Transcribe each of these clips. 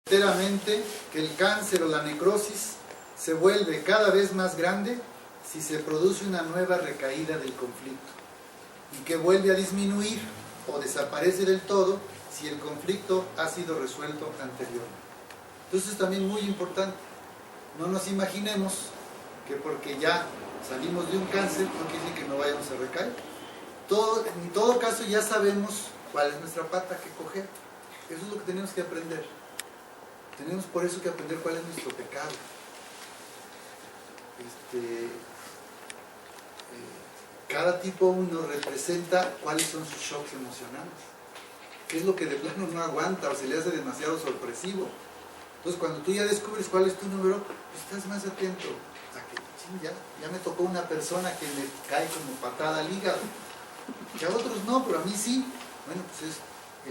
Enteramente que el cáncer o la necrosis se vuelve cada vez más grande si se produce una nueva recaída del conflicto y que vuelve a disminuir o desaparece del todo si el conflicto ha sido resuelto anteriormente. Entonces es también muy importante, no nos imaginemos que porque ya salimos de un cáncer no quiere decir que no vayamos a recaer. En todo caso ya sabemos cuál es nuestra pata que coger. Eso es lo que tenemos que aprender. Tenemos por eso que aprender cuál es nuestro pecado. Cada tipo uno representa cuáles son sus shocks emocionales. ¿Qué es lo que de plano no aguanta o se le hace demasiado sorpresivo? Entonces cuando tú ya descubres cuál es tu número, pues estás más atento a que ya me tocó una persona que me cae como patada al hígado. Que a otros no, pero a mí sí. Bueno, pues es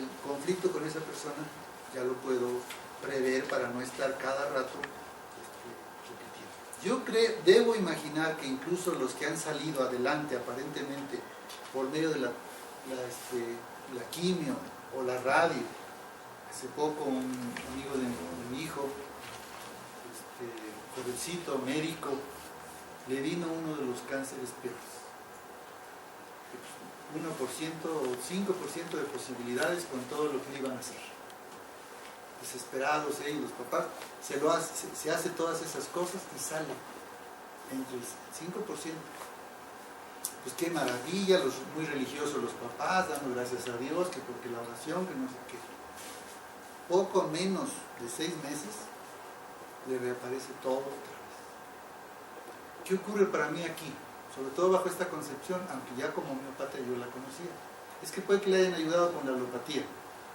el conflicto con esa persona ya lo puedo prever para no estar cada rato repitiendo. Yo debo imaginar que incluso los que han salido adelante aparentemente por medio de la quimio o la radio, hace poco un amigo de mi hijo, jovencito, médico, le vino uno de los cánceres peores. 1% o 5% de posibilidades con todo lo que le iban a hacer. Desesperados ellos, los papás, se hace todas esas cosas y sale entre el 5%. Pues qué maravilla, los muy religiosos los papás, dando gracias a Dios, que porque la oración, que no sé qué. Poco menos de 6 meses le reaparece todo otra vez. ¿Qué ocurre para mí aquí? Sobre todo bajo esta concepción, aunque ya como homeópata yo la conocía. Es que puede que le hayan ayudado con la alopatía,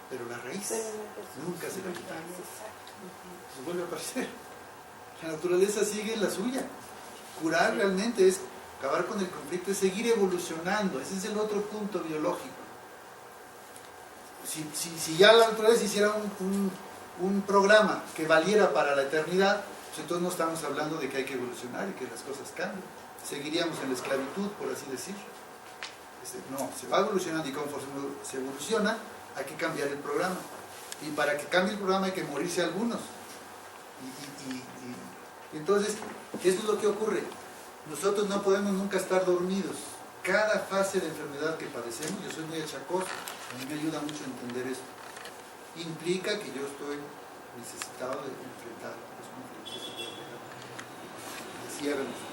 pero la raíz nunca se la quitaron. Se vuelve a aparecer. La naturaleza sigue la suya. Curar realmente es acabar con el conflicto, es seguir evolucionando. Ese es el otro punto biológico. Si ya la naturaleza hiciera un programa que valiera para la eternidad, pues entonces no estamos hablando de que hay que evolucionar y que las cosas cambien. Seguiríamos en la esclavitud, por así decirlo. No, se va evolucionando y conforme se evoluciona, hay que cambiar el programa. Y para que cambie el programa hay que morirse algunos. Y entonces, eso es lo que ocurre. Nosotros no podemos nunca estar dormidos. Cada fase de enfermedad que padecemos, yo soy muy achacoso, a mí me ayuda mucho a entender esto. Implica que yo estoy necesitado de enfrentar los conflictos. Ciérrenlos.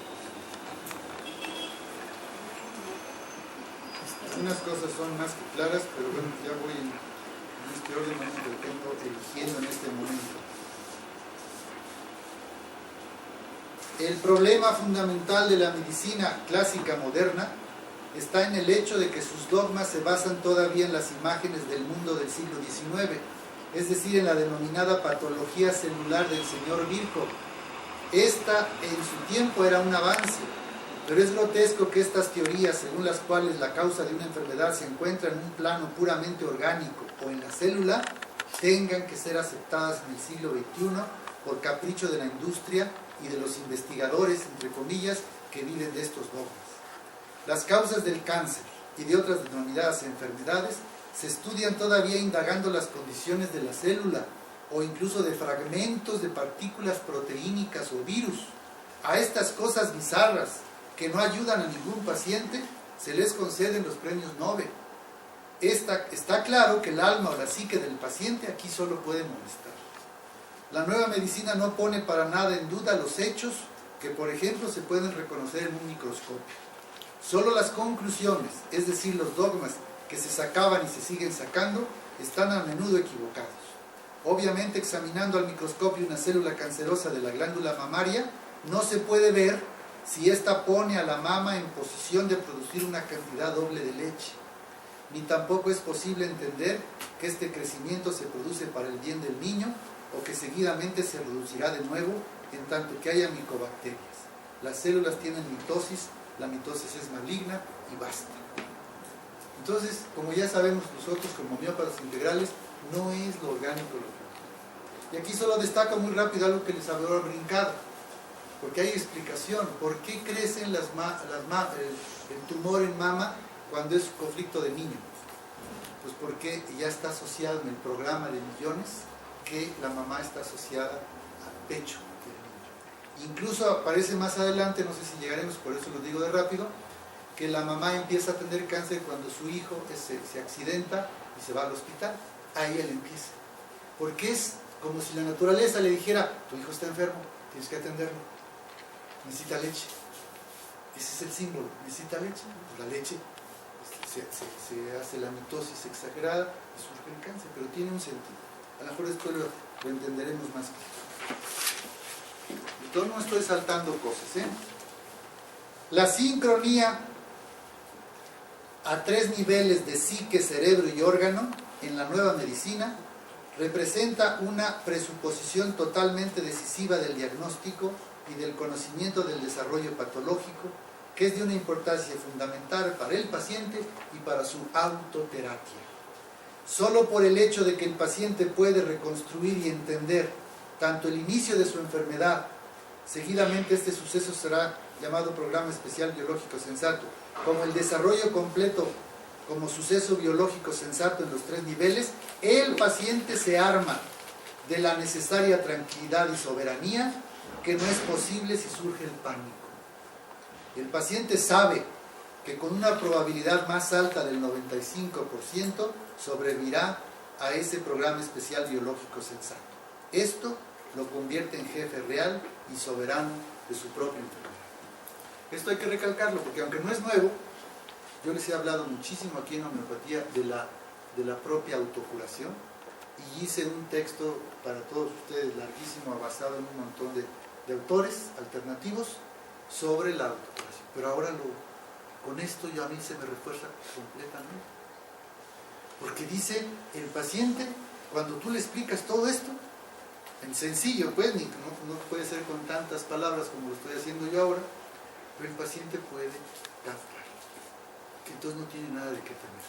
Algunas cosas son más que claras, pero bueno, ya voy en este orden que tengo eligiendo en este momento. El problema fundamental de la medicina clásica moderna está en el hecho de que sus dogmas se basan todavía en las imágenes del mundo del siglo XIX, es decir, en la denominada patología celular del señor Virchow. Esta en su tiempo era un avance, pero es grotesco que estas teorías, según las cuales la causa de una enfermedad se encuentra en un plano puramente orgánico o en la célula, tengan que ser aceptadas en el siglo XXI por capricho de la industria y de los investigadores, entre comillas, que viven de estos dogmas. Las causas del cáncer y de otras denominadas enfermedades se estudian todavía indagando las condiciones de la célula o incluso de fragmentos de partículas proteínicas o virus. A estas cosas bizarras que no ayudan a ningún paciente se les conceden los premios Nobel. Está claro que el alma o la psique del paciente aquí solo puede molestar. La nueva medicina no pone para nada en duda los hechos que, por ejemplo, se pueden reconocer en un microscopio. Solo las conclusiones, es decir, los dogmas que se sacaban y se siguen sacando, están a menudo equivocados. Obviamente, examinando al microscopio una célula cancerosa de la glándula mamaria, no se puede ver si ésta pone a la mama en posición de producir una cantidad doble de leche. Ni tampoco es posible entender que este crecimiento se produce para el bien del niño o que seguidamente se reducirá de nuevo en tanto que haya micobacterias. Las células tienen mitosis, la mitosis es maligna y basta. Entonces, como ya sabemos nosotros como homeópatas integrales, no es lo orgánico lo que. Y aquí solo destaco muy rápido algo que les habrá brincado, porque hay explicación. ¿Por qué crecen el tumor en mama cuando es conflicto de niños? Pues porque ya está asociado en el programa de millones que la mamá está asociada al pecho del niño. Incluso aparece más adelante, no sé si llegaremos, por eso lo digo de rápido, que la mamá empieza a tener cáncer cuando su hijo se accidenta y se va al hospital. Ahí él empieza. Porque es como si la naturaleza le dijera, tu hijo está enfermo, tienes que atenderlo, necesita leche. Ese es el símbolo, necesita leche. Pues la leche se hace la mitosis exagerada y surge el cáncer, pero tiene un sentido. A lo mejor después lo entenderemos más claro. De todo no estoy saltando cosas, ¿eh? La sincronía a 3 niveles de psique, cerebro y órgano en la nueva medicina representa una presuposición totalmente decisiva del diagnóstico y del conocimiento del desarrollo patológico, que es de una importancia fundamental para el paciente y para su autoterapia. Solo por el hecho de que el paciente puede reconstruir y entender tanto el inicio de su enfermedad, seguidamente este suceso será llamado programa especial biológico sensato, como el desarrollo completo como suceso biológico sensato en los 3 niveles, el paciente se arma de la necesaria tranquilidad y soberanía que no es posible si surge el pánico. El paciente sabe que con una probabilidad más alta del 95% sobrevivirá a ese programa especial biológico sensato. Esto lo convierte en jefe real y soberano de su propia enfermedad. Esto hay que recalcarlo porque aunque no es nuevo, yo les he hablado muchísimo aquí en homeopatía de la propia autocuración y hice un texto para todos ustedes larguísimo, basado en un montón de autores alternativos sobre la autocuración. Pero ahora con esto a mí se me refuerza completamente. Porque dice el paciente, cuando tú le explicas todo esto, en sencillo, pues, no puede ser con tantas palabras como lo estoy haciendo yo ahora, pero el paciente puede captar que entonces no tiene nada de qué temer.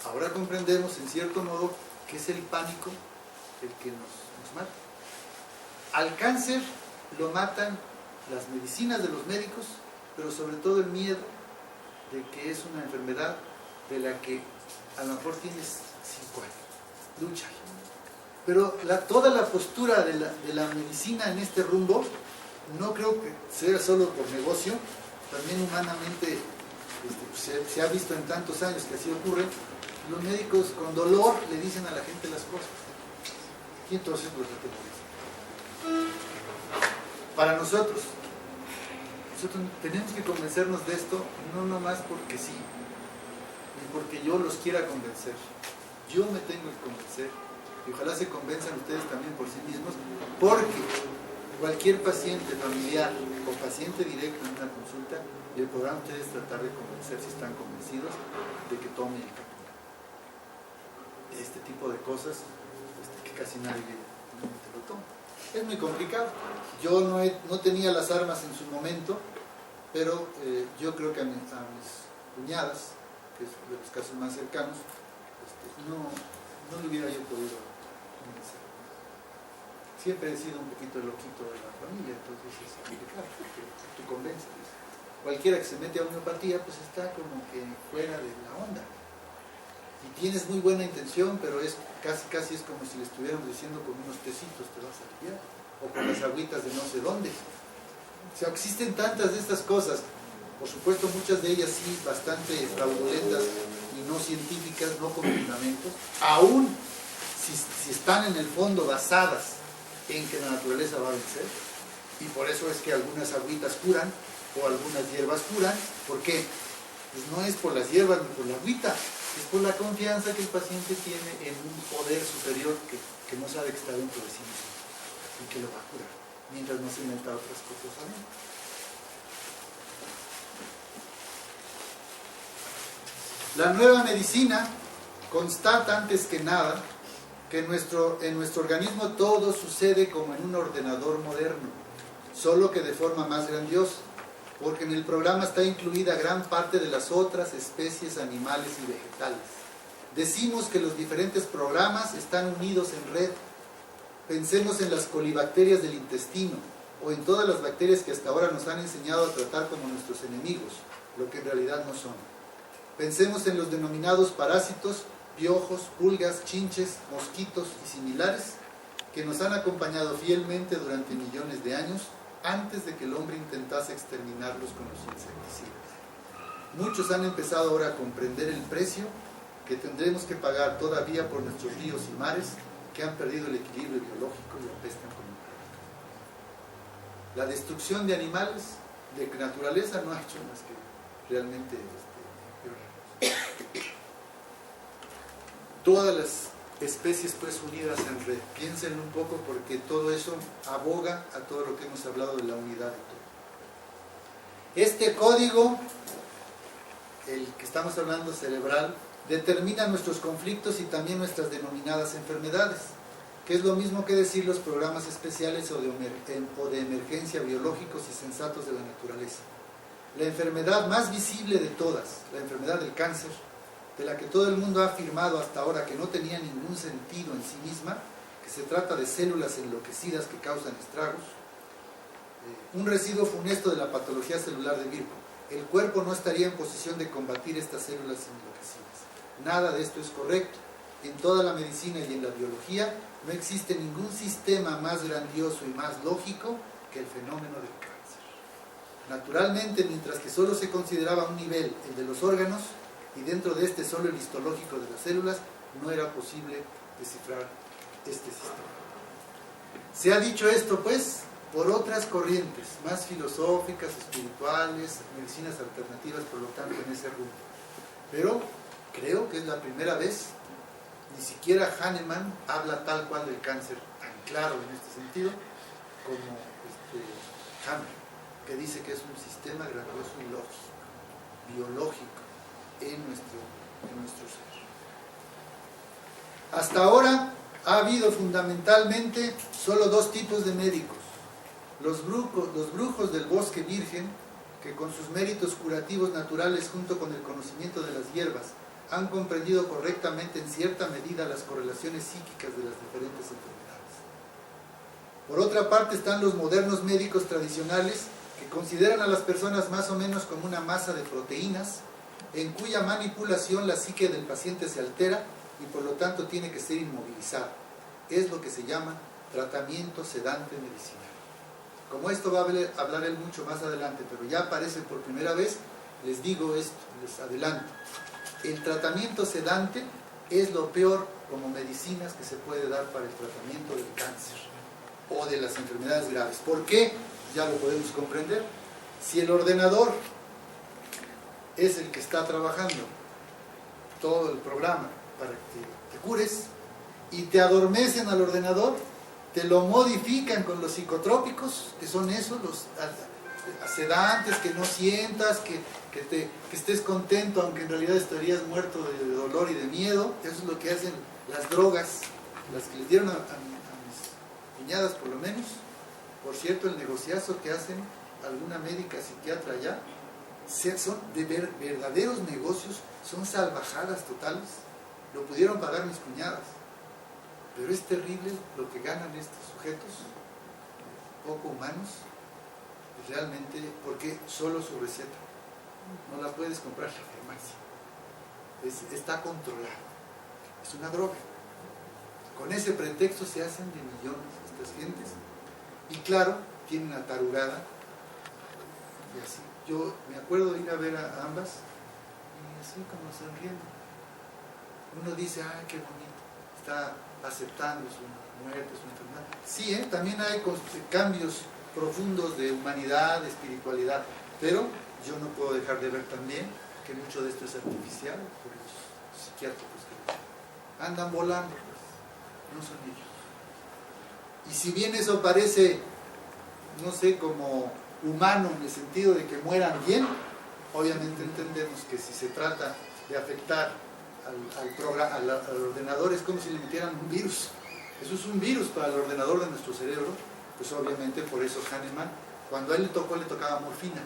Ahora comprendemos en cierto modo que es el pánico el que nos mata. Al cáncer lo matan las medicinas de los médicos, pero sobre todo el miedo de que es una enfermedad de la que a lo mejor tienes 5 años, lucha. Pero toda la postura de la medicina en este rumbo, no creo que sea solo por negocio, también humanamente se ha visto en tantos años que así ocurre. Los médicos con dolor le dicen a la gente las cosas y entonces los atemorizan. Para nosotros tenemos que convencernos de esto, no nomás porque sí, ni porque yo los quiera convencer. Yo me tengo que convencer y ojalá se convenzan ustedes también por sí mismos, porque cualquier paciente familiar o paciente directo en una consulta, le podrán ustedes tratar de convencer, si están convencidos, de que tome el camino. Este tipo de cosas que casi nadie lo toma. Es muy complicado. Yo no tenía las armas en su momento, pero yo creo que a mis cuñadas, que es de los casos más cercanos, no le hubiera yo podido convencer. Siempre he sido un poquito el loquito de la familia, entonces es complicado, porque tú convences. Cualquiera que se mete a homeopatía, pues está como que fuera de la onda. Y tienes muy buena intención, pero es casi es como si le estuviéramos diciendo con unos tecitos te vas a aliviar, o con las agüitas de no sé dónde. O sea, existen tantas de estas cosas, por supuesto muchas de ellas sí bastante fraudulentas y no científicas, no con fundamentos, aún si están en el fondo basadas en que la naturaleza va a vencer, y por eso es que algunas agüitas curan, o algunas hierbas curan. ¿Por qué? Pues no es por las hierbas ni por la agüita, es por la confianza que el paciente tiene en un poder superior que no sabe que está dentro de sí mismo y que lo va a curar, mientras no se inventa otras cosas también. La nueva medicina constata antes que nada que en nuestro organismo todo sucede como en un ordenador moderno, solo que de forma más grandiosa, porque en el programa está incluida gran parte de las otras especies animales y vegetales. Decimos que los diferentes programas están unidos en red. Pensemos en las colibacterias del intestino, o en todas las bacterias que hasta ahora nos han enseñado a tratar como nuestros enemigos, lo que en realidad no son. Pensemos en los denominados parásitos piojos, pulgas, chinches, mosquitos y similares que nos han acompañado fielmente durante millones de años antes de que el hombre intentase exterminarlos con los insecticidas. Muchos han empezado ahora a comprender el precio que tendremos que pagar todavía por nuestros ríos y mares que han perdido el equilibrio biológico y apestan como un plaga. La destrucción de animales, de naturaleza, no ha hecho más que realmente empeorar. Todas las especies pues unidas en red, piensen un poco porque todo eso aboga a todo lo que hemos hablado de la unidad de todo. Este código, el que estamos hablando cerebral, determina nuestros conflictos y también nuestras denominadas enfermedades, que es lo mismo que decir los programas especiales o de emergencia biológicos y sensatos de la naturaleza. La enfermedad más visible de todas, la enfermedad del cáncer, de la que todo el mundo ha afirmado hasta ahora que no tenía ningún sentido en sí misma, que se trata de células enloquecidas que causan estragos, un residuo funesto de la patología celular de Virgo. El cuerpo no estaría en posición de combatir estas células enloquecidas. Nada de esto es correcto. En toda la medicina y en la biología no existe ningún sistema más grandioso y más lógico que el fenómeno del cáncer. Naturalmente, mientras que solo se consideraba un nivel, el de los órganos, y dentro de este solo el histológico de las células, no era posible descifrar este sistema. Se ha dicho esto, pues, por otras corrientes, más filosóficas, espirituales, medicinas alternativas, por lo tanto, en ese rumbo. Pero creo que es la primera vez, ni siquiera Hahnemann habla tal cual del cáncer, tan claro en este sentido, como Hammer, que dice que es un sistema grandioso y lógico, biológico, en nuestro ser. Hasta ahora ha habido fundamentalmente solo dos tipos de médicos: los brujos del bosque virgen, que con sus méritos curativos naturales junto con el conocimiento de las hierbas han comprendido correctamente en cierta medida las correlaciones psíquicas de las diferentes enfermedades. Por otra parte están los modernos médicos tradicionales, que consideran a las personas más o menos como una masa de proteínas en cuya manipulación la psique del paciente se altera y por lo tanto tiene que ser inmovilizada. Es lo que se llama tratamiento sedante medicinal. Como esto va a hablar él mucho más adelante, pero ya aparece por primera vez, les digo esto, les adelanto. El tratamiento sedante es lo peor como medicinas que se puede dar para el tratamiento del cáncer o de las enfermedades graves. ¿Por qué? Ya lo podemos comprender. Si el ordenador es el que está trabajando todo el programa para que te cures y te adormecen al ordenador, te lo modifican con los psicotrópicos, que son esos, los sedantes, que no sientas, que estés contento, aunque en realidad estarías muerto de dolor y de miedo. Eso es lo que hacen las drogas, las que les dieron a mis cuñadas por lo menos. Por cierto, el negociazo que hacen alguna médica psiquiatra allá, son de verdaderos negocios, son salvajadas totales. Lo pudieron pagar mis cuñadas, pero es terrible lo que ganan estos sujetos poco humanos, realmente, porque solo su receta no la puedes comprar en la farmacia, está controlada, es una droga. Con ese pretexto se hacen de millones estas gentes, y claro, tienen atarugada y así. Yo me acuerdo de ir a ver a ambas y así como sonriendo. Uno dice, ay, qué bonito, está aceptando su muerte, su enfermedad. Sí, también hay cambios profundos de humanidad, de espiritualidad, pero yo no puedo dejar de ver también que mucho de esto es artificial por los psiquiátricos que andan volando, pues, no son ellos. Y si bien eso parece, no sé, como humano en el sentido de que mueran bien, obviamente entendemos que si se trata de afectar al ordenador es como si le metieran un virus. Eso es un virus para el ordenador de nuestro cerebro. Pues obviamente por eso Hahnemann, cuando a él le tocaba morfina,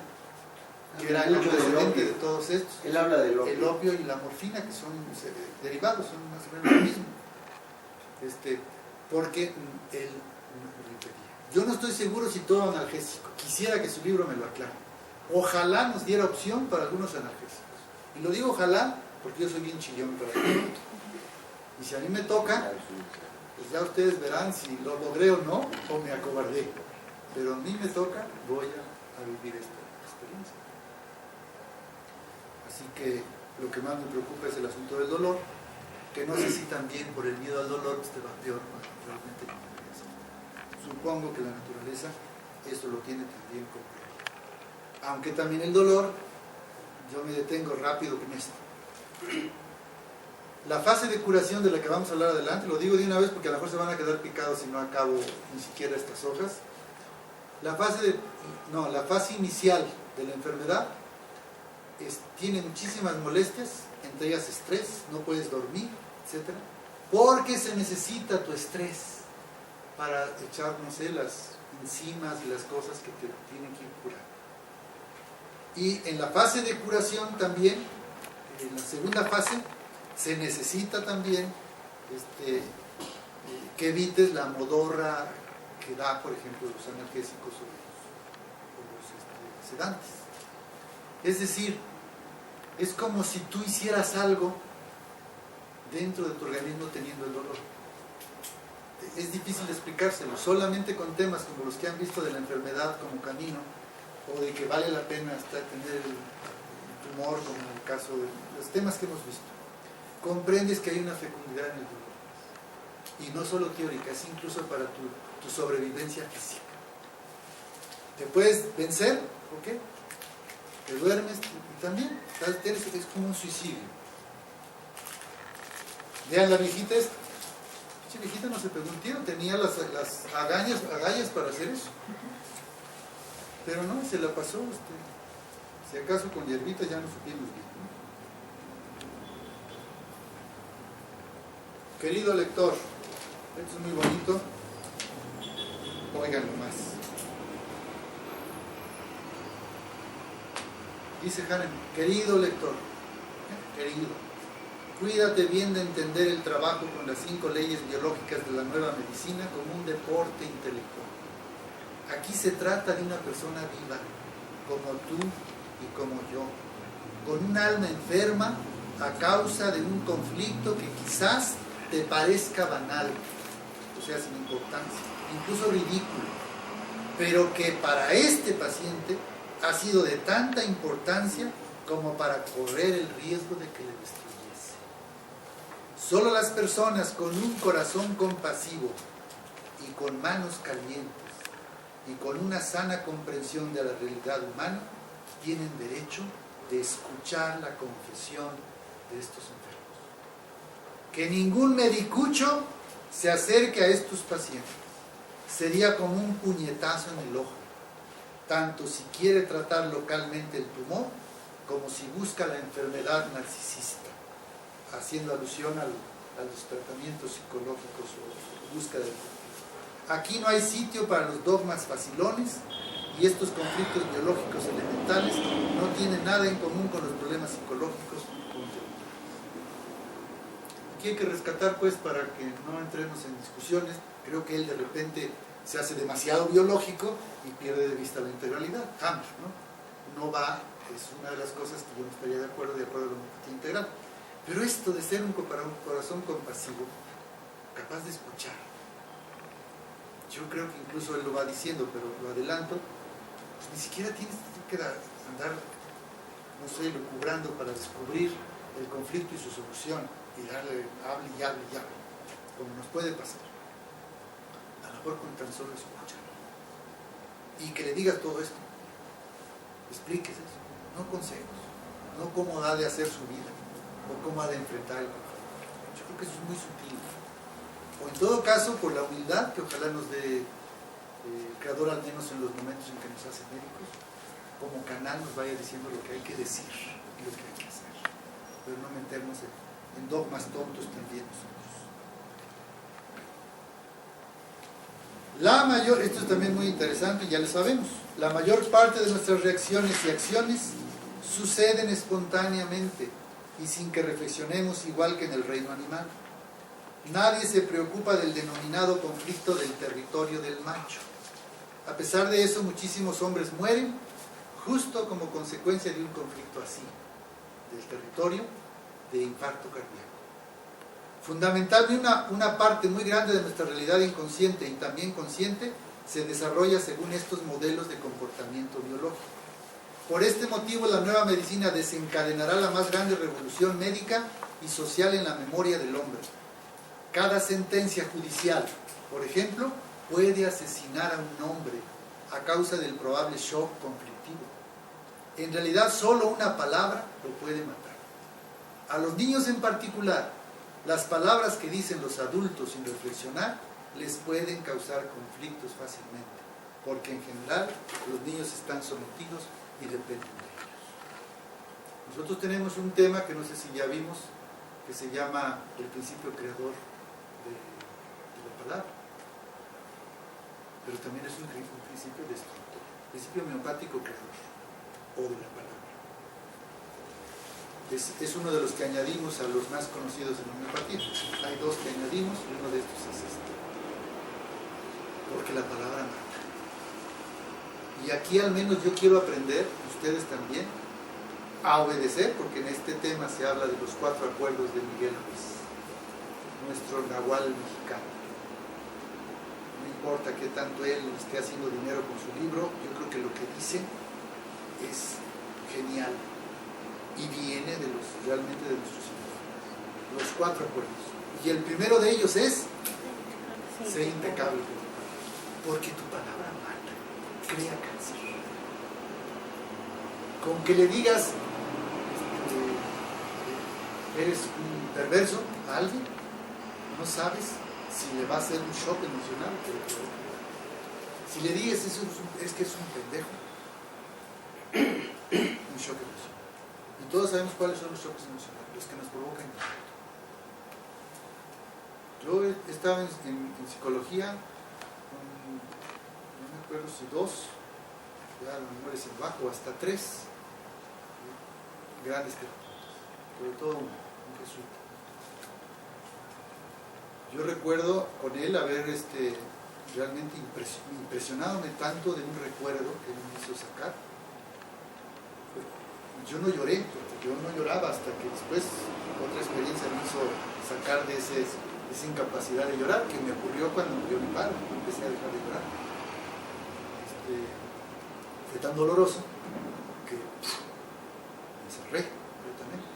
que era el antecedente de todos estos. Él habla del opio. El opio y la morfina, que son derivados, son más o menos lo mismo. Porque yo no estoy seguro si todo analgésico. Quisiera que su libro me lo aclare. Ojalá nos diera opción para algunos analgésicos. Y lo digo ojalá porque yo soy bien chillón para el Y si a mí me toca, pues ya ustedes verán si lo logré o no, o me acobardé. Pero a mí me toca, voy a vivir esta experiencia. Así que lo que más me preocupa es el asunto del dolor, que no sé si también por el miedo al dolor te va peor, ¿no? Realmente no debería ser. Supongo que la naturaleza esto lo tiene también complejo. Aunque también el dolor, yo me detengo rápido con esto. La fase de curación de la que vamos a hablar adelante, lo digo de una vez porque a lo mejor se van a quedar picados si no acabo ni siquiera estas hojas. La fase inicial de la enfermedad tiene muchísimas molestias, entre ellas estrés, no puedes dormir, etc. Porque se necesita tu estrés para echar, no sé, las enzimas y las cosas que te tienen que curar. Y en la fase de curación también, en la segunda fase, se necesita también que evites la modorra que da, por ejemplo, los analgésicos o los sedantes. Es decir, es como si tú hicieras algo dentro de tu organismo teniendo el dolor. Es difícil explicárselo, solamente con temas como los que han visto de la enfermedad como camino, o de que vale la pena tener el tumor, como en el caso de los temas que hemos visto. Comprendes que hay una fecundidad en el dolor. Y no solo teórica, es incluso para tu sobrevivencia física. Te puedes vencer, ¿ok? Te duermes y también es como un suicidio. Vean la viejita esta. Esta viejita no se pegó un tiro, tenía las agallas para hacer eso. Pero no, se la pasó. Si acaso con hierbita ya no supimos bien. Querido lector, esto es muy bonito. Óiganlo más. Dice Hahnemann, querido lector, querido, cuídate bien de entender el trabajo con las 5 leyes biológicas de la nueva medicina como un deporte intelectual. Aquí se trata de una persona viva, como tú y como yo, con un alma enferma a causa de un conflicto que quizás te parezca banal, o sea, sin importancia, incluso ridículo, pero que para este paciente ha sido de tanta importancia como para correr el riesgo de que le destruyese. Solo las personas con un corazón compasivo y con manos calientes y con una sana comprensión de la realidad humana tienen derecho de escuchar la confesión de estos enfermos. Que ningún medicucho se acerque a estos pacientes. Sería como un puñetazo en el ojo, tanto si quiere tratar localmente el tumor como si busca la enfermedad narcisista, haciendo alusión a los tratamientos psicológicos o búsqueda del conflicto. Aquí no hay sitio para los dogmas facilones y estos conflictos biológicos elementales no tienen nada en común con los problemas psicológicos. Aquí hay que rescatar, pues, para que no entremos en discusiones. Creo que él de repente se hace demasiado biológico y pierde de vista la integralidad. Hammer, ¿no? No va, es una de las cosas que yo no estaría de acuerdo a la homeopatía integral. Pero esto de ser un corazón compasivo, capaz de escuchar, yo creo que incluso él lo va diciendo, pero lo adelanto, pues ni siquiera tienes que andar, no sé, lucubrando para descubrir el conflicto y su solución y darle, hable y hable y hable, como nos puede pasar. A lo mejor con tan solo escuchar y que le digas todo esto, expliques eso, no consejos, no cómo ha de hacer su vida o cómo ha de enfrentar el conflicto. Yo creo que eso es muy sutil. O en todo caso, por la humildad que ojalá nos dé el Creador, al menos en los momentos en que nos hace médicos, como canal nos vaya diciendo lo que hay que decir y lo que hay que hacer, pero no meternos en dogmas tontos también nosotros. Esto es también muy interesante, ya lo sabemos, la mayor parte de nuestras reacciones y acciones suceden espontáneamente y sin que reflexionemos, igual que en el reino animal. Nadie se preocupa del denominado conflicto del territorio del macho. A pesar de eso, muchísimos hombres mueren justo como consecuencia de un conflicto así, del territorio de infarto cardíaco. Fundamentalmente una parte muy grande de nuestra realidad inconsciente y también consciente se desarrolla según estos modelos de comportamiento biológico. Por este motivo, la nueva medicina desencadenará la más grande revolución médica y social en la memoria del hombre. Cada sentencia judicial, por ejemplo, puede asesinar a un hombre a causa del probable shock conflictivo. En realidad, solo una palabra lo puede matar. A los niños en particular, las palabras que dicen los adultos sin reflexionar les pueden causar conflictos fácilmente, porque en general los niños están sometidos y dependen de ellos. Nosotros tenemos un tema que no sé si ya vimos, que se llama el principio creador de la palabra, pero también es un principio destructor, principio homeopático creador, o de la palabra. Es uno de los que añadimos a los más conocidos en la homeopatía. Hay dos que añadimos y uno de estos es este, porque la palabra mata. Y aquí al menos yo quiero aprender, ustedes también, a obedecer, porque en este tema se habla de los 4 acuerdos de Miguel Ruiz, nuestro nahual mexicano. No importa qué tanto él esté haciendo dinero con su libro, yo creo que lo que dice es genial y viene realmente de nuestros hijos. Los 4 acuerdos. Y el primero de ellos es ser impecable, porque tu palabra mata, crea cáncer. Con que le digas eres un perverso a alguien, no sabes si le va a hacer un shock emocional. Si le dices es que es un pendejo, un shock emocional. Y todos sabemos cuáles son los shocks emocionales, los que nos provocan. Yo he estado en psicología, no me acuerdo si 2, ya la memoria se me baja, o hasta 3 grandes terapeutas, sobre todo un jesuita. Yo recuerdo con él haber realmente impresionadome tanto de un recuerdo que él me hizo sacar. Yo no lloré, porque yo no lloraba hasta que después otra experiencia me hizo sacar de esa incapacidad de llorar, que me ocurrió cuando murió mi padre. Empecé a dejar de llorar. Fue tan doloroso que me cerré completamente.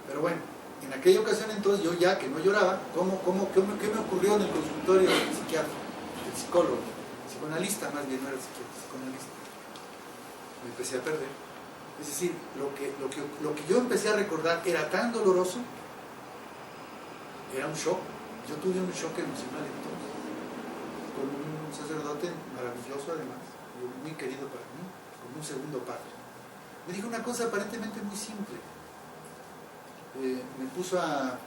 Pero bueno, en aquella ocasión entonces yo ya que no lloraba, ¿qué me ocurrió en el consultorio del psiquiatra, del psicólogo, psicoanalista más bien, no era el psiquiatra, psicoanalista? Me empecé a perder. Es decir, lo que yo empecé a recordar era tan doloroso, era un shock. Yo tuve un shock emocional entonces, con un sacerdote maravilloso además, muy querido para mí, como un segundo padre. Me dijo una cosa aparentemente muy simple. Me puso a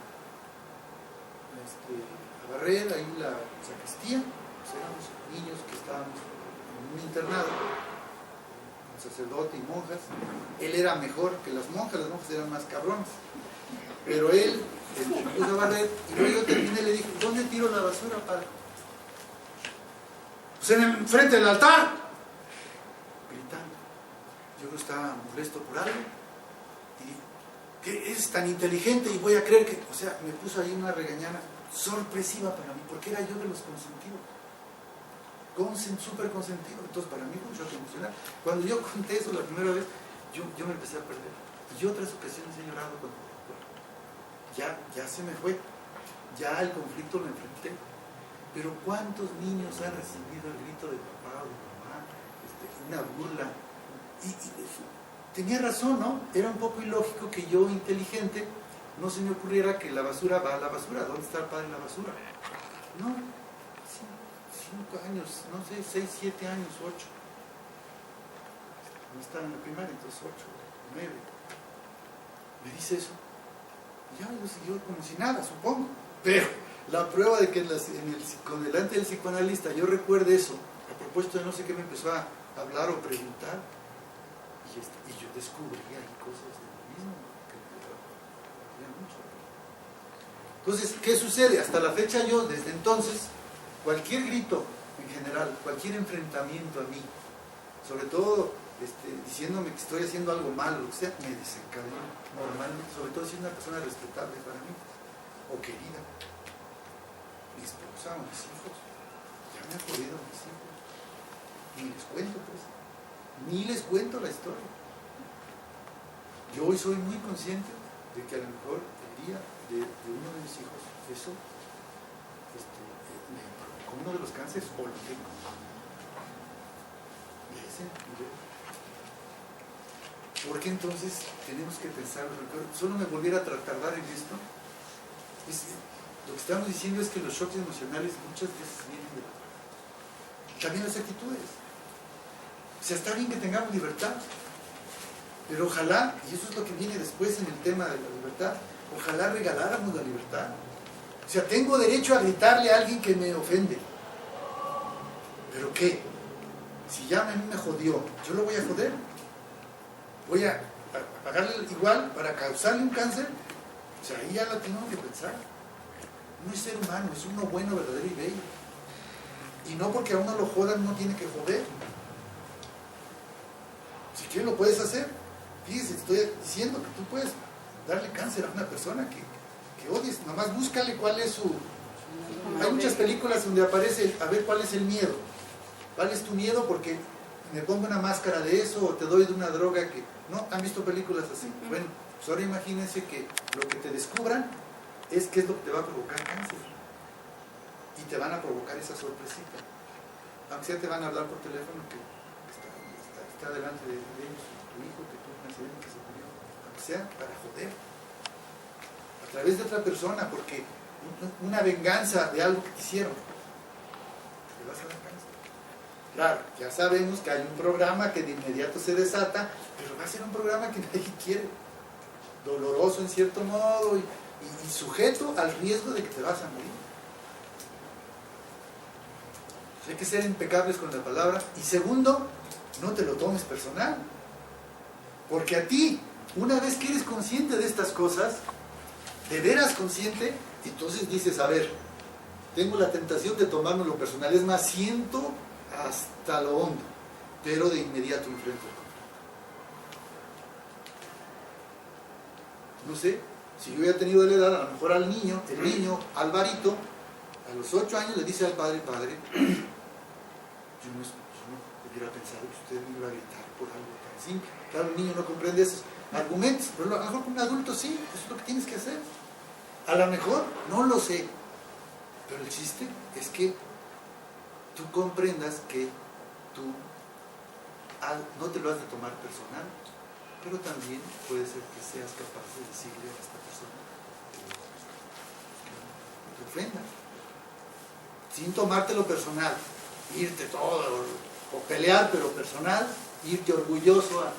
barrer ahí la sacristía. Pues éramos niños que estábamos en un internado, sacerdote y monjas. Él era mejor que las monjas eran más cabrones, pero él me puso a barrer y luego yo terminé y le dije, ¿dónde tiro la basura, padre? Pues en el frente del altar, gritando. Yo estaba molesto por algo y dije, ¿qué es tan inteligente? Y voy a creer que, o sea, me puso ahí una regañada sorpresiva para mí, porque era yo de los consentidos, súper consentido. Entonces para mí fue un shock emocional. Cuando yo conté eso la primera vez, yo me empecé a perder. Y otras ocasiones he llorado cuando ya se me fue, ya el conflicto lo enfrenté. Pero ¿cuántos niños han recibido el grito de papá o de mamá, una burla? Y tenía razón, ¿no? Era un poco ilógico que yo, inteligente, no se me ocurriera que la basura va a la basura. ¿Dónde está el padre en la basura? No, 5 años, no sé, 6, 7 años, 8. No estaba en la primaria, entonces 8, 9. Me dice eso. Y ya yo siguió como si nada, supongo. Pero la prueba de que delante del psicoanalista yo recuerde eso, a propósito de no sé qué me empezó a hablar o preguntar, y yo descubrí ahí cosas de mí mismo que me dolían mucho. Entonces, ¿qué sucede? Hasta la fecha yo, desde entonces, cualquier grito en general, cualquier enfrentamiento a mí, sobre todo diciéndome que estoy haciendo algo malo, o sea, me desencadena normalmente, sobre todo si es una persona respetable para mí o querida. me ha jodido a mis hijos. Ni les cuento, pues. Ni les cuento la historia. Yo hoy soy muy consciente de que a lo mejor el día de uno de mis hijos, eso me provocó uno de los cánceres o lo tengo. Y ese nivel. Porque entonces tenemos que pensar, solo me volviera a tardar en esto. Lo que estamos diciendo es que los shocks emocionales muchas veces vienen de también las actitudes. O sea, está bien que tengamos libertad, pero ojalá, y eso es lo que viene después en el tema de la libertad, ojalá regaláramos la libertad. O sea, tengo derecho a gritarle a alguien que me ofende. ¿Pero qué? Si ya a mí me jodió, ¿yo lo voy a joder? ¿Voy a pagarle igual para causarle un cáncer? O sea, ahí ya la tengo que pensar. No es ser humano, es uno bueno, verdadero y bello. Y no porque a uno lo jodan, uno tiene que joder. Si quieres lo puedes hacer. Fíjese, estoy diciendo que tú puedes darle cáncer a una persona que odies. Nomás búscale cuál es su... Hay muchas películas donde aparece, a ver cuál es el miedo. ¿Cuál es tu miedo? Porque me pongo una máscara de eso o te doy de una droga que... ¿No? ¿Han visto películas así? Bueno, pues ahora imagínense que lo que te descubran es qué es lo que te va a provocar cáncer. Y te van a provocar esa sorpresita. Aunque sea te van a hablar por teléfono que está delante de ellos tu hijo que tuvo un accidente que se murió. Aunque sea para joder. A través de otra persona, porque una venganza de algo que te hicieron. Te vas a dar cáncer. Claro, ya sabemos que hay un programa que de inmediato se desata, pero va a ser un programa que nadie quiere. Doloroso en cierto modo y sujeto al riesgo de que te vas a morir. Hay que ser impecables con la palabra. Y segundo, no te lo tomes personal. Porque a ti, una vez que eres consciente de estas cosas, de veras consciente, entonces dices, a ver, tengo la tentación de tomármelo personal. Es más, siento hasta lo hondo, pero de inmediato enfrento. No sé, si yo ya he tenido la edad, a lo mejor al niño, el niño, Alvarito, a los 8 años le dice al padre, yo no hubiera pensado que usted me iba a gritar por algo tan simple. Claro, el niño no comprende esos argumentos, pero a lo mejor con un adulto sí, eso es lo que tienes que hacer. A lo mejor, no lo sé, pero el chiste es que tú comprendas que tú no te lo has de tomar personal, pero también puede ser que seas capaz de decirle a esta persona que te ofenda, sin tomártelo personal, irte todo, o pelear, pero personal, irte orgulloso a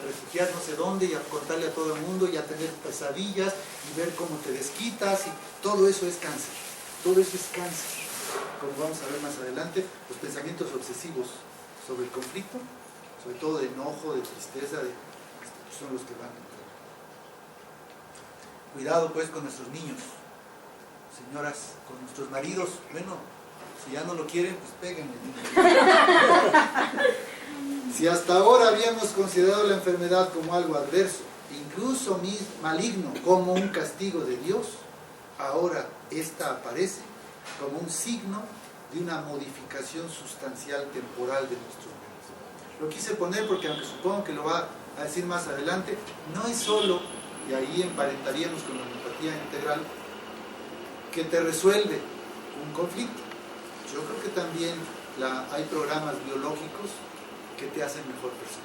refugiar no sé dónde y a contarle a todo el mundo y a tener pesadillas y ver cómo te desquitas, y todo eso es cáncer, todo eso es cáncer. Como vamos a ver más adelante, los pensamientos obsesivos sobre el conflicto, sobre todo de enojo, de tristeza, son los que van a entrar. Cuidado pues con nuestros niños, señoras, con nuestros maridos. Bueno, si ya no lo quieren, pues péguenle. Si hasta ahora habíamos considerado la enfermedad como algo adverso, incluso maligno, como un castigo de Dios, ahora esta aparece como un signo de una modificación sustancial temporal de nuestros bienes. Lo quise poner porque, aunque supongo que lo va a decir más adelante, no es solo, y ahí emparentaríamos con la homeopatía integral, que te resuelve un conflicto. Yo creo que también hay programas biológicos que te hacen mejor persona.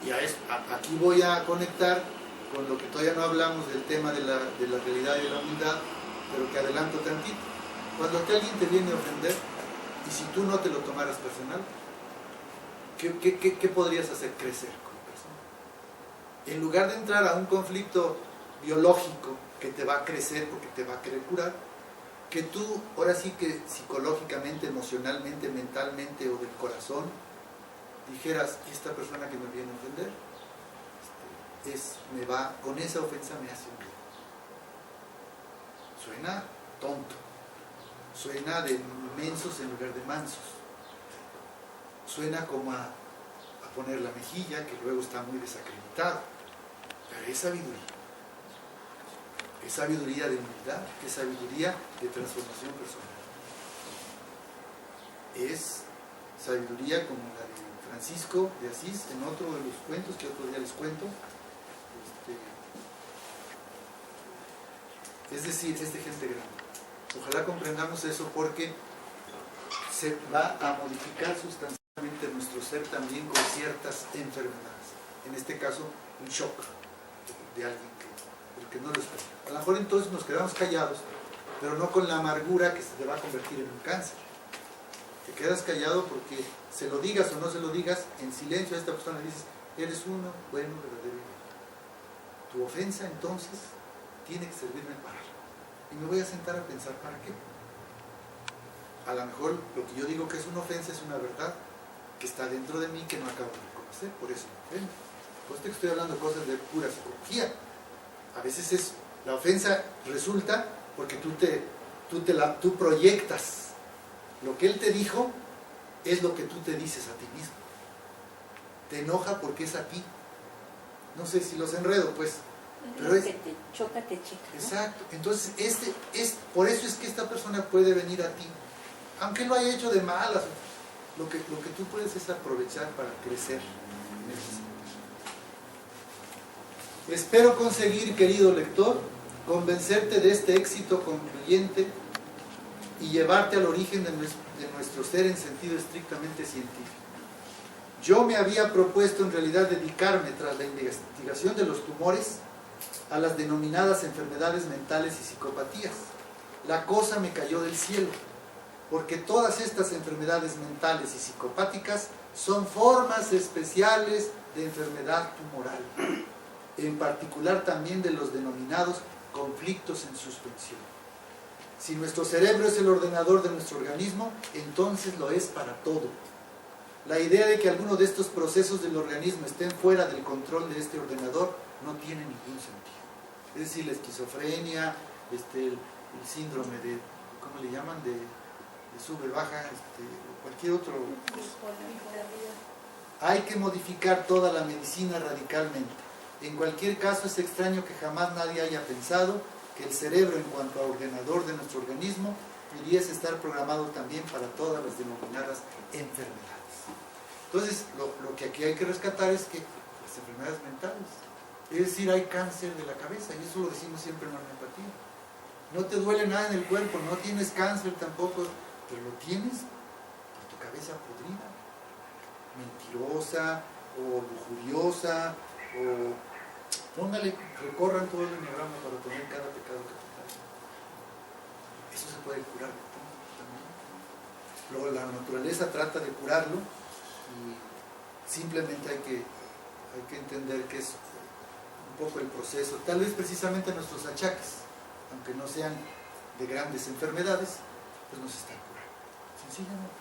Y aquí voy a conectar con lo que todavía no hablamos del tema de la realidad y de la humildad, pero que adelanto tantito. Cuando alguien te viene a ofender, y si tú no te lo tomaras personal, ¿qué podrías hacer? Crecer como persona. En lugar de entrar a un conflicto biológico que te va a crecer porque te va a querer curar, que tú, ahora sí que psicológicamente, emocionalmente, mentalmente o del corazón, dijeras, esta persona que me viene a ofender, con esa ofensa me hace un bien. Suena tonto, suena de mensos en lugar de mansos, suena como a poner la mejilla, que luego está muy desacreditado, pero es sabiduría. Es sabiduría de humildad, es sabiduría de transformación personal. es sabiduría como la de Francisco de Asís, en otro de los cuentos que otro día les cuento. Es decir, es de gente grande. Ojalá comprendamos eso, porque se va a modificar sustancialmente nuestro ser también con ciertas enfermedades. En este caso, un shock de alguien que no lo espera. A lo mejor entonces nos quedamos callados, pero no con la amargura que se te va a convertir en un cáncer. Te quedas callado porque se lo digas o no se lo digas, en silencio a esta persona le dices, eres uno bueno, verdadero. Tu ofensa entonces tiene que servirme para algo. Y me voy a sentar a pensar, ¿para qué? A lo mejor lo que yo digo que es una ofensa es una verdad que está dentro de mí que no acabo de conocer, por eso me ofendo. Por esto que estoy hablando de cosas de pura psicología. A veces la ofensa resulta porque tú proyectas. Lo que él te dijo es lo que tú te dices a ti mismo. Te enoja porque es a ti. No sé si los enredo, pues. Pero es que te choca, te checa, ¿no? Exacto. Entonces, por eso es que esta persona puede venir a ti. Aunque lo haya hecho de malas, lo que tú puedes es aprovechar para crecer en ese sentido. Espero conseguir, querido lector, convencerte de este éxito concluyente y llevarte al origen de nuestro ser en sentido estrictamente científico. Yo me había propuesto en realidad dedicarme, tras la investigación de los tumores, a las denominadas enfermedades mentales y psicopatías. La cosa me cayó del cielo, porque todas estas enfermedades mentales y psicopáticas son formas especiales de enfermedad tumoral, en particular también de los denominados conflictos en suspensión. Si nuestro cerebro es el ordenador de nuestro organismo, entonces lo es para todo. La idea de que alguno de estos procesos del organismo estén fuera del control de este ordenador no tiene ningún sentido. Es decir, la esquizofrenia, el síndrome de, ¿cómo le llaman? De sube, baja, cualquier otro. Hay que modificar toda la medicina radicalmente. En cualquier caso, es extraño que jamás nadie haya pensado que el cerebro, en cuanto a ordenador de nuestro organismo, pudiese estar programado también para todas las denominadas enfermedades. Entonces, lo que aquí hay que rescatar es que las enfermedades mentales, es decir, hay cáncer de la cabeza, y eso lo decimos siempre en la homeopatía. No te duele nada en el cuerpo, no tienes cáncer tampoco, pero lo tienes por tu cabeza podrida, mentirosa, o lujuriosa, o póngale, recorran todo el enneagrama para poner cada pecado capital. Eso se puede curar también. Luego la naturaleza trata de curarlo y simplemente hay que entender que es un poco el proceso, tal vez precisamente nuestros achaques, aunque no sean de grandes enfermedades, pues nos están curando, sencillamente.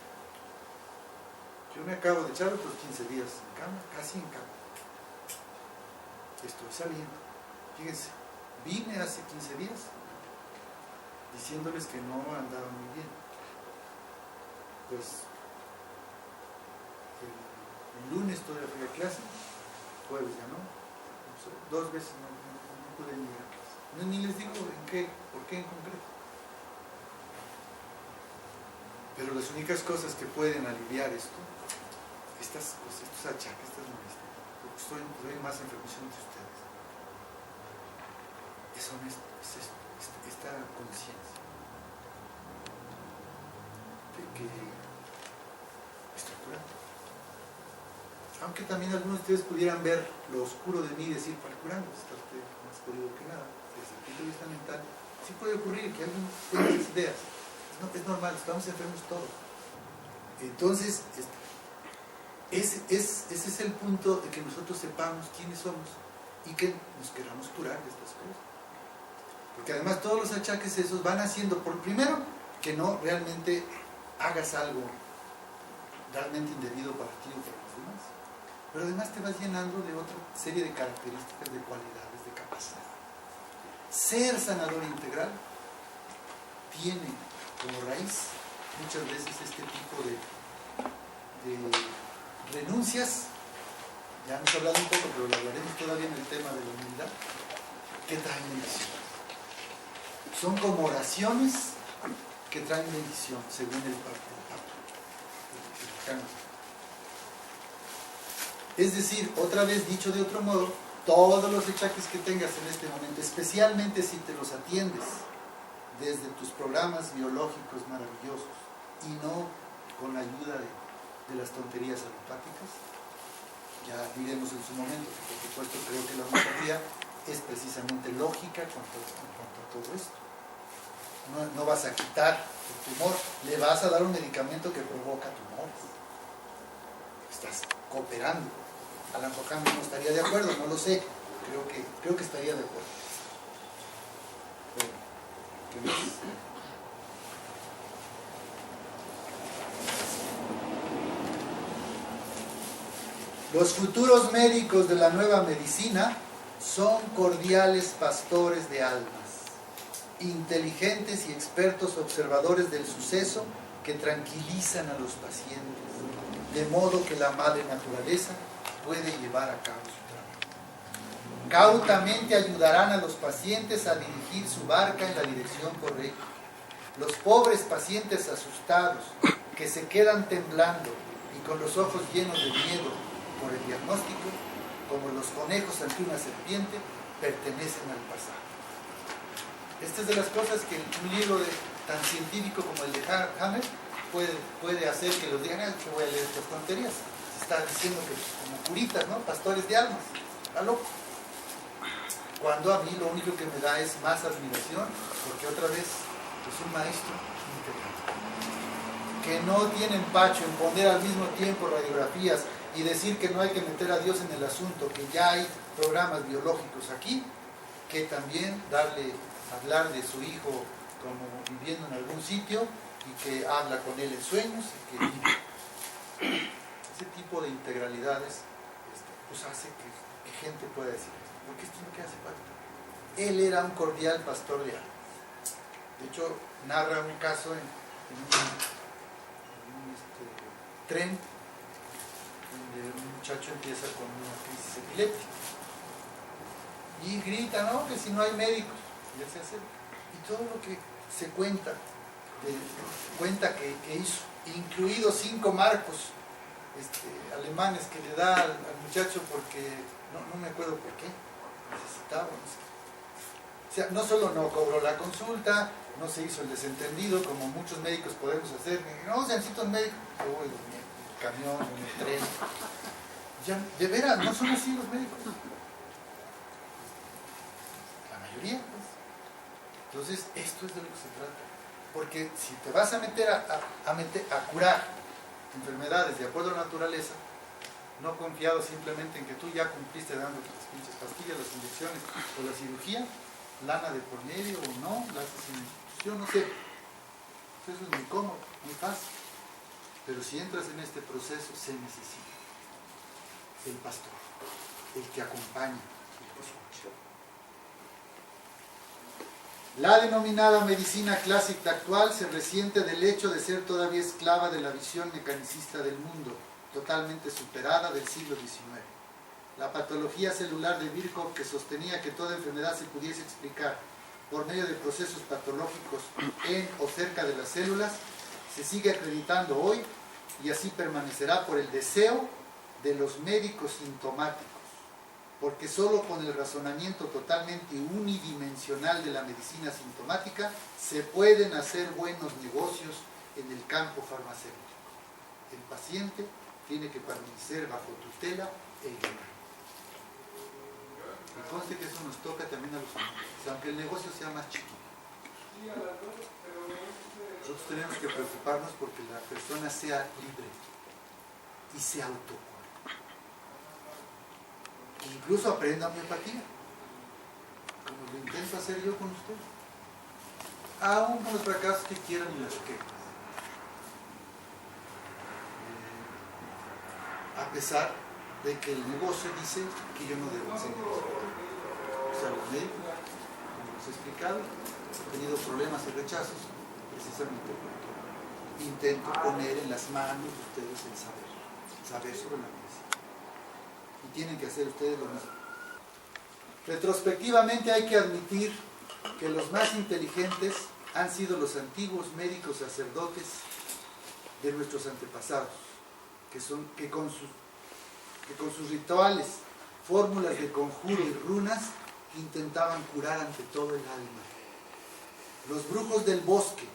Yo me acabo de echar otros 15 días en cama, casi en cama. Estoy saliendo. Fíjense, vine hace 15 días diciéndoles que no andaba muy bien. Pues el lunes todavía fui a clase, jueves ya no, 2 veces no pude ni ir a clase. Ni les digo por qué en concreto. Pero las únicas cosas que pueden aliviar esto, estos achaques, estas molestias, porque estoy más enfermizo entre ustedes, es esta conciencia de que estoy curando. Aunque también algunos de ustedes pudieran ver lo oscuro de mí y decir, ¿para curando? Está usted más jodido que nada. Desde el punto de vista mental, sí puede ocurrir que alguien tenga esas ideas. Es normal, estamos enfermos todos. Entonces, ese es el punto de que nosotros sepamos quiénes somos y que nos queramos curar de estas cosas. Porque además todos los achaques esos van haciendo, por primero, que no realmente hagas algo realmente indebido para ti o para los demás. Pero además te vas llenando de otra serie de características, de cualidades, de capacidad. Ser sanador integral tiene como raíz muchas veces este tipo de renuncias. Ya hemos hablado un poco, pero lo hablaremos todavía en el tema de la humildad, que traen bendición. Son como oraciones que traen bendición, según el Papa. Es decir, otra vez dicho de otro modo, todos los achaques que tengas en este momento, especialmente si te los atiendes desde tus programas biológicos maravillosos y no con la ayuda de las tonterías alopáticas, ya diremos en su momento, por supuesto creo que la homeopatía es precisamente lógica en cuanto a todo esto. No vas a quitar el tumor, le vas a dar un medicamento que provoca tumores. Estás cooperando. Alan Johannes no estaría de acuerdo, no lo sé. Creo que estaría de acuerdo. Bueno, ¿qué ves? Los futuros médicos de la nueva medicina son cordiales pastores de almas, inteligentes y expertos observadores del suceso que tranquilizan a los pacientes, de modo que la madre naturaleza puede llevar a cabo su trabajo. Cautamente ayudarán a los pacientes a dirigir su barca en la dirección correcta. Los pobres pacientes asustados, que se quedan temblando y con los ojos llenos de miedo por el diagnóstico, como los conejos ante una serpiente, pertenecen al pasado. Esta es de las cosas que un libro tan científico como el de Hammer puede hacer que los digan, que voy a leer estas tonterías. Se está diciendo que como curitas, ¿no? Pastores de almas. Está loco. Cuando a mí lo único que me da es más admiración, porque otra vez es un maestro inteligente, que no tiene empacho en poner al mismo tiempo radiografías y decir que no hay que meter a Dios en el asunto, que ya hay programas biológicos aquí, que también hablar de su hijo como viviendo en algún sitio y que habla con él en sueños y que vive. Ese tipo de integralidades pues hace que gente pueda decir esto, porque esto es lo que hace falta. Él era un cordial pastor de almas. De hecho, narra un caso en un tren donde un muchacho empieza con una crisis epiléptica y grita, ¿no? Que si no hay médicos, ya se hace. Y todo lo que se cuenta que hizo, incluidos 5 marcos alemanes que le da al muchacho porque, no me acuerdo por qué, necesitaba, no sé. O sea, no solo no cobró la consulta, no se hizo el desentendido como muchos médicos podemos hacer, no, se necesita un médico, en el camión, en el tren. Ya, de veras, no son así los médicos. La mayoría, pues. Entonces, esto es de lo que se trata. Porque si te vas a meter a curar enfermedades de acuerdo a la naturaleza, no confiado simplemente en que tú ya cumpliste dando las pinches pastillas, las inyecciones o la cirugía, lana de por medio o no, la haces en institución, no sé. Eso es muy cómodo, muy fácil. Pero si entras en este proceso, se necesita el pastor, el que acompaña, el que escucha. La denominada medicina clásica actual se resiente del hecho de ser todavía esclava de la visión mecanicista del mundo, totalmente superada del siglo XIX. La patología celular de Virchow, que sostenía que toda enfermedad se pudiese explicar por medio de procesos patológicos en o cerca de las células, se sigue acreditando hoy y así permanecerá por el deseo de los médicos sintomáticos, porque solo con el razonamiento totalmente unidimensional de la medicina sintomática se pueden hacer buenos negocios en el campo farmacéutico. El paciente tiene que permanecer bajo tutela e ignorancia. Me conste que eso nos toca también a los humanos, aunque el negocio sea más chiquito. Nosotros tenemos que preocuparnos porque la persona sea libre y se autocure. Incluso aprenda homeopatía, como lo intento hacer yo con usted. Aún con los fracasos que quieran y las quejas. A pesar de que el negocio dice que yo no debo enseñar. O sea, los médicos, como les he explicado, he tenido problemas y rechazos precisamente porque intento poner en las manos de ustedes el saber sobre la medicina. Y tienen que hacer ustedes lo mismo. Retrospectivamente hay que admitir que los más inteligentes han sido los antiguos médicos sacerdotes de nuestros antepasados, que con sus rituales, fórmulas de conjuro y runas, intentaban curar ante todo el alma. Los brujos del bosque,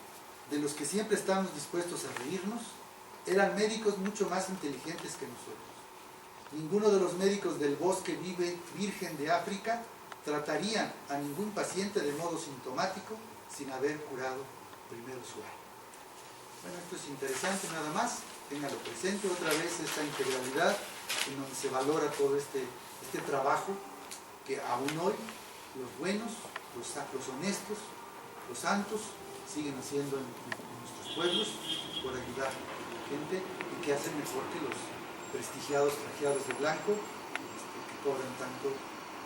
de los que siempre estamos dispuestos a reírnos, eran médicos mucho más inteligentes que nosotros. Ninguno de los médicos del bosque virgen de África tratarían a ningún paciente de modo sintomático sin haber curado primero su alma. Bueno, esto es interesante nada más, téngalo presente otra vez esta integralidad en donde se valora todo este trabajo que aún hoy los buenos, los honestos, los santos siguen haciendo en nuestros pueblos por ayudar a la gente y que hacen mejor que los prestigiados trajeados de blanco que cobran tanto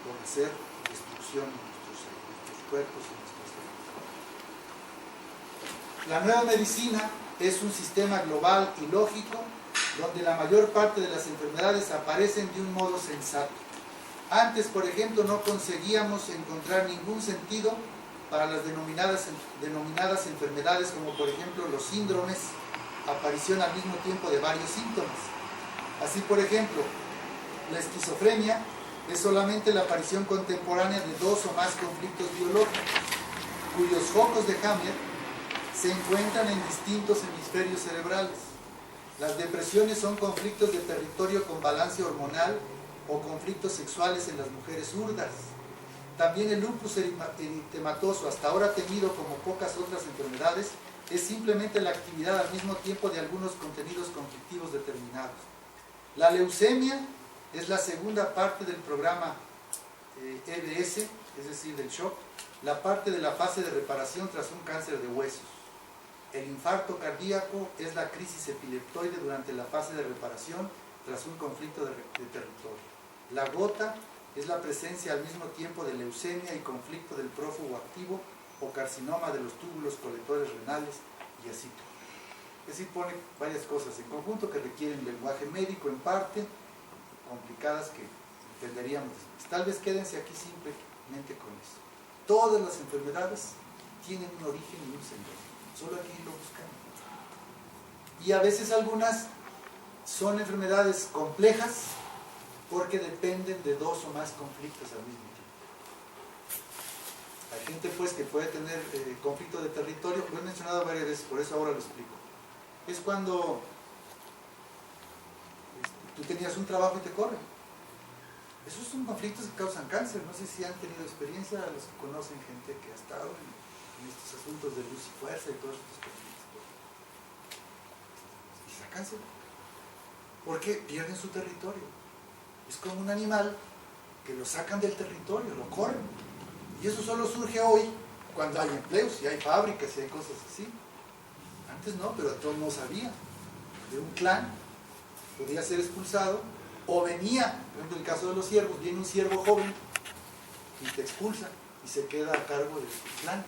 por hacer destrucción en nuestros cuerpos y nuestras vidas. La nueva medicina es un sistema global y lógico donde la mayor parte de las enfermedades aparecen de un modo sensato. Antes, por ejemplo, no conseguíamos encontrar ningún sentido para las denominadas enfermedades, como por ejemplo los síndromes, aparición al mismo tiempo de varios síntomas. Así, por ejemplo, la esquizofrenia es solamente la aparición contemporánea de dos o más conflictos biológicos, cuyos focos de Hammer se encuentran en distintos hemisferios cerebrales. Las depresiones son conflictos de territorio con balance hormonal o conflictos sexuales en las mujeres zurdas. También el lupus eritematoso, hasta ahora temido como pocas otras enfermedades, es simplemente la actividad al mismo tiempo de algunos contenidos conflictivos determinados. La leucemia es la segunda parte del programa EDS, es decir, del shock, la parte de la fase de reparación tras un cáncer de huesos. El infarto cardíaco es la crisis epileptoide durante la fase de reparación tras un conflicto de territorio. La gota es la presencia al mismo tiempo de leucemia y conflicto del prófugo activo o carcinoma de los túbulos colectores renales y así todo. Es decir, pone varias cosas en conjunto que requieren lenguaje médico en parte, complicadas que entenderíamos después. Tal vez quédense aquí simplemente con eso. Todas las enfermedades tienen un origen y un sentido. Solo aquí lo buscamos. Y a veces algunas son enfermedades complejas porque dependen de dos o más conflictos al mismo tiempo. Hay gente pues que puede tener conflicto de territorio, lo he mencionado varias veces, por eso ahora lo explico. Es cuando tú tenías un trabajo y te corren. Esos son conflictos que causan cáncer. No sé si han tenido experiencia los que conocen gente que ha estado en estos asuntos de luz y fuerza y todos estos conflictos. Y da cáncer. Porque pierden su territorio. Es como un animal que lo sacan del territorio, lo corren. Y eso solo surge hoy cuando hay empleos, y hay fábricas, y hay cosas así. Antes no, pero todos no sabían. De un clan podía ser expulsado, o venía, por ejemplo, en el caso de los siervos, viene un siervo joven y te expulsa y se queda a cargo del clan.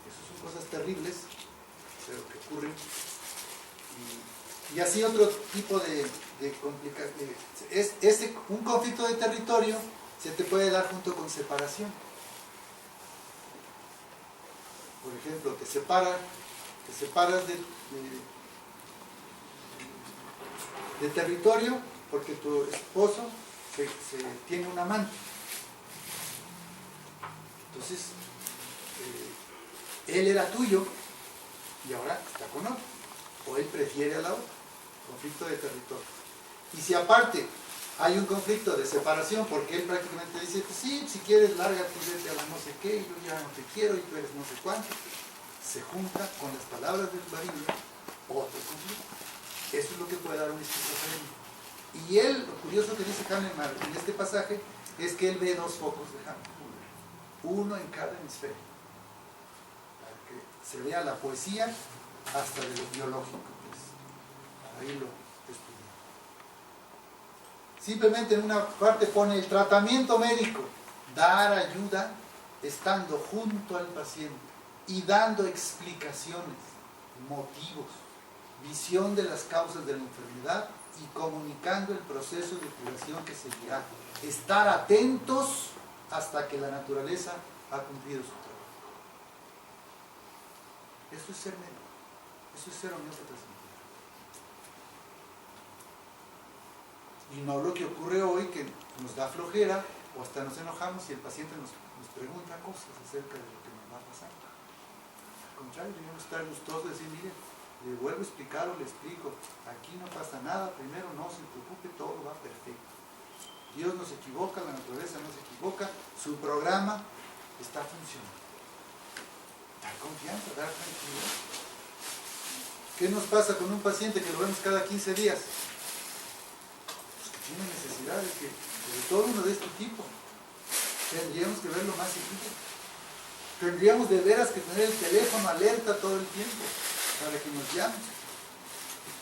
Esas son cosas terribles, pero que ocurren. Y así otro tipo de complicaciones. Un conflicto de territorio se te puede dar junto con separación. Por ejemplo, te separas de territorio porque tu esposo tiene un amante. Entonces, él era tuyo y ahora está con otro. O él prefiere a la otra. Conflicto de territorio. Y si aparte hay un conflicto de separación porque él prácticamente dice, pues sí, si quieres lárgate y vete a la no sé qué, yo ya no te quiero y tú eres no sé cuánto, se junta con las palabras de la Biblia otro conflicto. Eso es lo que puede dar un esquizofrenia. Y él, lo curioso que dice Hahnemann en este pasaje es que él ve dos focos de Hahnemann, uno en cada hemisferio, para que se vea la poesía hasta de lo biológico. Ahí lo estudié. Simplemente en una parte pone el tratamiento médico, dar ayuda estando junto al paciente y dando explicaciones, motivos, visión de las causas de la enfermedad y comunicando el proceso de curación que seguirá. Estar atentos hasta que la naturaleza ha cumplido su trabajo. Eso es ser médico, eso es ser homeópata. Y no lo que ocurre hoy, que nos da flojera o hasta nos enojamos y el paciente nos pregunta cosas acerca de lo que nos va a pasar. Al contrario, debemos estar gustosos de decir, mire, le vuelvo a explicar o le explico, aquí no pasa nada, primero no se preocupe, todo va perfecto. Dios no se equivoca, la naturaleza no se equivoca, su programa está funcionando. Dar confianza, dar tranquilidad. ¿Qué nos pasa con un paciente que lo vemos cada 15 días? Pues que tiene necesidades, que sobre todo uno de este tipo, tendríamos que verlo más seguido. Tendríamos de veras que tener el teléfono alerta todo el tiempo para que nos llamen.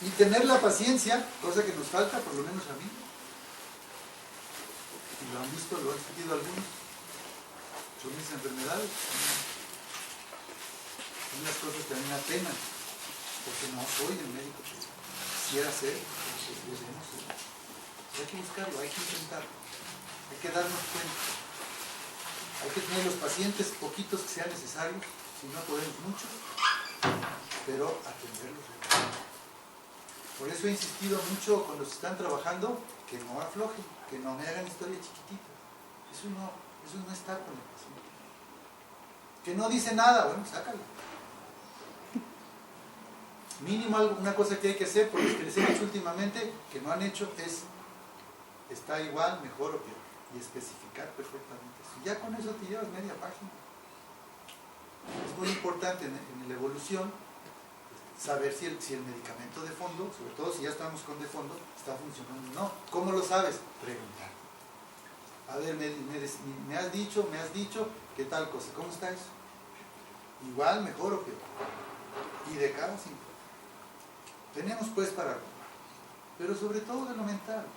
Y tener la paciencia, cosa que nos falta, por lo menos a mí. Y lo han visto, lo han sentido algunos. Son mis enfermedades. Son las cosas que a mí me apenan. Porque no soy el médico que quisiera ser. Hay que buscarlo, hay que intentarlo. Hay que darnos cuenta. Hay que tener los pacientes poquitos que sean necesarios, si no podemos mucho, pero atenderlos. Por eso he insistido mucho con los que están trabajando que no aflojen, que no me hagan historias chiquititas. Eso no está con el paciente. Que no dice nada, bueno, sácalo. Mínimo una cosa que hay que hacer, por los que les he dicho últimamente, que no han hecho, está igual, mejor o peor. Y especificar perfectamente eso. Ya con eso te llevas media página. Es muy importante en la evolución saber si el medicamento de fondo, sobre todo si ya estamos con de fondo, está funcionando o no. ¿Cómo lo sabes? Preguntar. A ver, me has dicho, ¿qué tal cosa? ¿Cómo está eso? Igual, mejor o peor. Y de cada 5. Tenemos pues para, pero sobre todo de lo mental.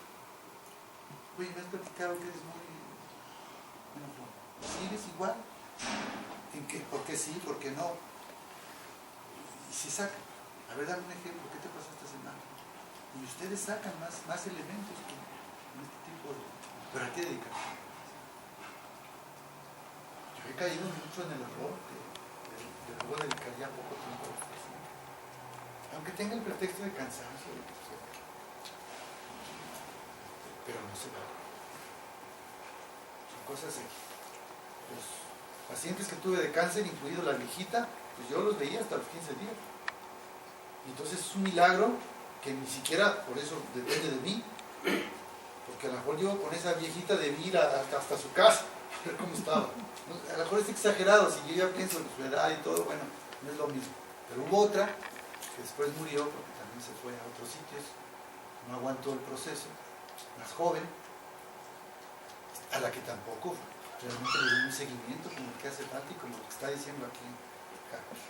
Oye, me has platicado que eres muy... Bueno, ¿sigues igual? ¿En qué? ¿Por qué sí? ¿Por qué no? Y si sacan. A ver, dame un ejemplo. ¿Qué te pasó esta semana? Y ustedes sacan más elementos en este tipo de... ¿Pero a qué dedican? Yo he caído mucho en el error de luego dedicar ya poco tiempo a la paciente. Aunque tenga el pretexto de cansancio, pero no se va. Son cosas así. Los pacientes que tuve de cáncer, incluido la viejita, pues yo los veía hasta los 15 días. Y entonces es un milagro que ni siquiera por eso depende de mí, porque a lo mejor yo con esa viejita debí ir hasta su casa a ver cómo estaba. A lo mejor es exagerado, si yo ya pienso en su edad y todo, bueno, no es lo mismo. Pero hubo otra que después murió porque también se fue a otros sitios, no aguantó el proceso, más joven, a la que tampoco realmente le dio un seguimiento como el que hace falta y como lo que está diciendo aquí Carlos.